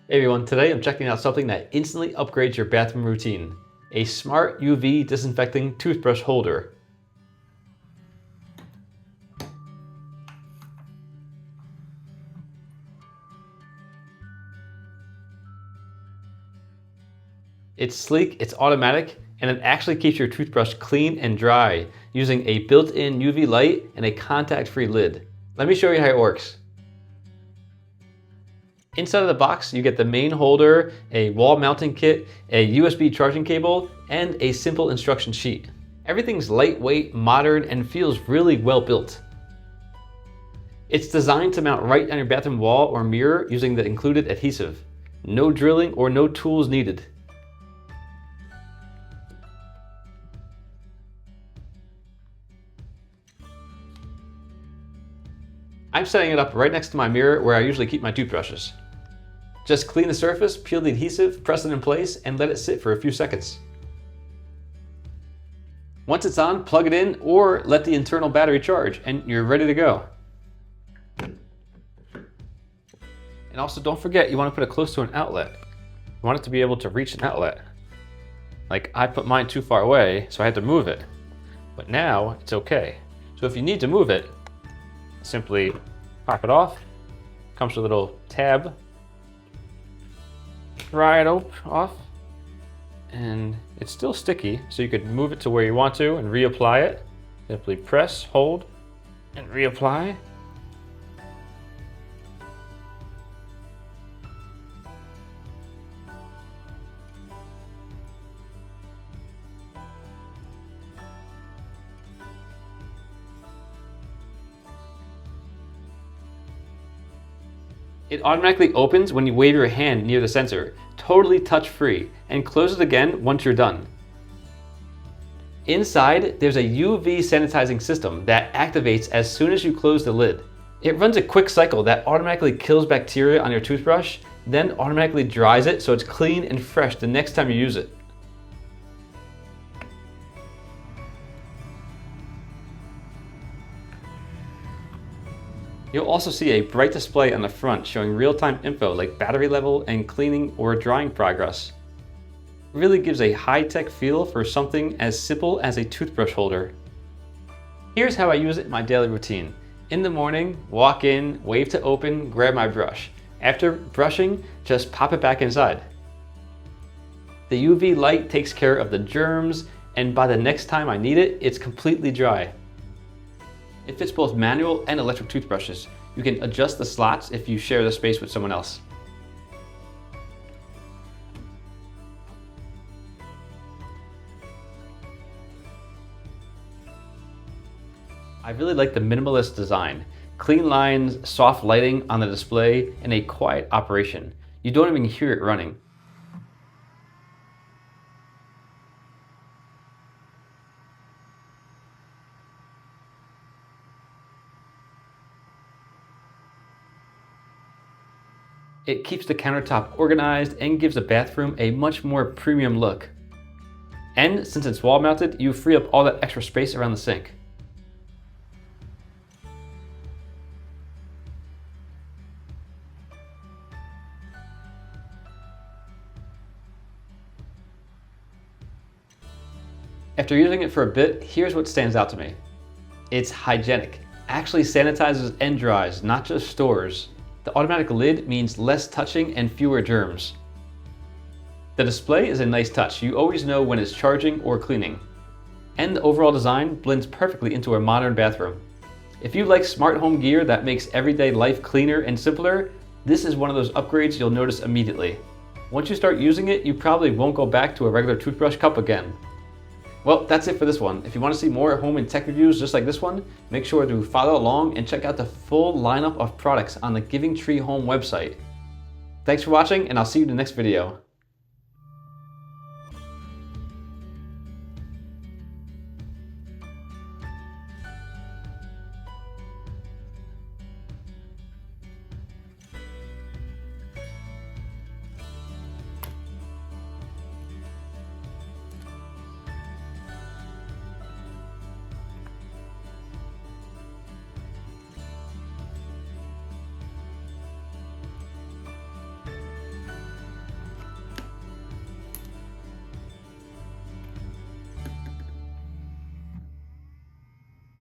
Hey everyone, today I'm checking out something that instantly upgrades your bathroom routine. A smart UV disinfecting toothbrush holder. It's sleek, it's automatic, and it actually keeps your toothbrush clean and dry using a built-in UV light and a contact-free lid. Let me show you how it works. Inside of the box, you get the main holder, a wall mounting kit, a USB charging cable, and a simple instruction sheet. Everything's lightweight, modern, and feels really well built. It's designed to mount right on your bathroom wall or mirror using the included adhesive. No drilling or no tools needed. I'm setting it up right next to my mirror where I usually keep my toothbrushes. Just clean the surface, peel the adhesive, press it in place, and let it sit for a few seconds. Once it's on, plug it in or let the internal battery charge and you're ready to go. And also don't forget, you want to put it close to an outlet. You want it to be able to reach an outlet. Like I put mine too far away, so I had to move it. But now it's okay. So if you need to move it, simply pop it off. Comes with a little tab. Pry it off. And it's still sticky, so you could move it to where you want to and reapply it. Simply press, hold, and reapply. It automatically opens when you wave your hand near the sensor, totally touch-free, and closes again once you're done. Inside, there's a UV sanitizing system that activates as soon as you close the lid. It runs a quick cycle that automatically kills bacteria on your toothbrush, then automatically dries it so it's clean and fresh the next time you use it. You'll also see a bright display on the front showing real-time info like battery level and cleaning or drying progress. It really gives a high-tech feel for something as simple as a toothbrush holder. Here's how I use it in my daily routine. In the morning, walk in, wave to open, grab my brush. After brushing, just pop it back inside. The UV light takes care of the germs, and by the next time I need it, it's completely dry. It fits both manual and electric toothbrushes. You can adjust the slots if you share the space with someone else. I really like the minimalist design. Clean lines, soft lighting on the display, and a quiet operation. You don't even hear it running. It keeps the countertop organized and gives the bathroom a much more premium look. And since it's wall mounted, you free up all that extra space around the sink. After using it for a bit, here's what stands out to me. It's hygienic. Actually sanitizes and dries, not just stores. The automatic lid means less touching and fewer germs. The display is a nice touch. You always know when it's charging or cleaning. And the overall design blends perfectly into a modern bathroom. If you like smart home gear that makes everyday life cleaner and simpler, this is one of those upgrades you'll notice immediately. Once you start using it, you probably won't go back to a regular toothbrush cup again. Well, that's it for this one. If you want to see more home and tech reviews just like this one, make sure to follow along and check out the full lineup of products on the Givingtreehome website. Thanks for watching, and I'll see you in the next video.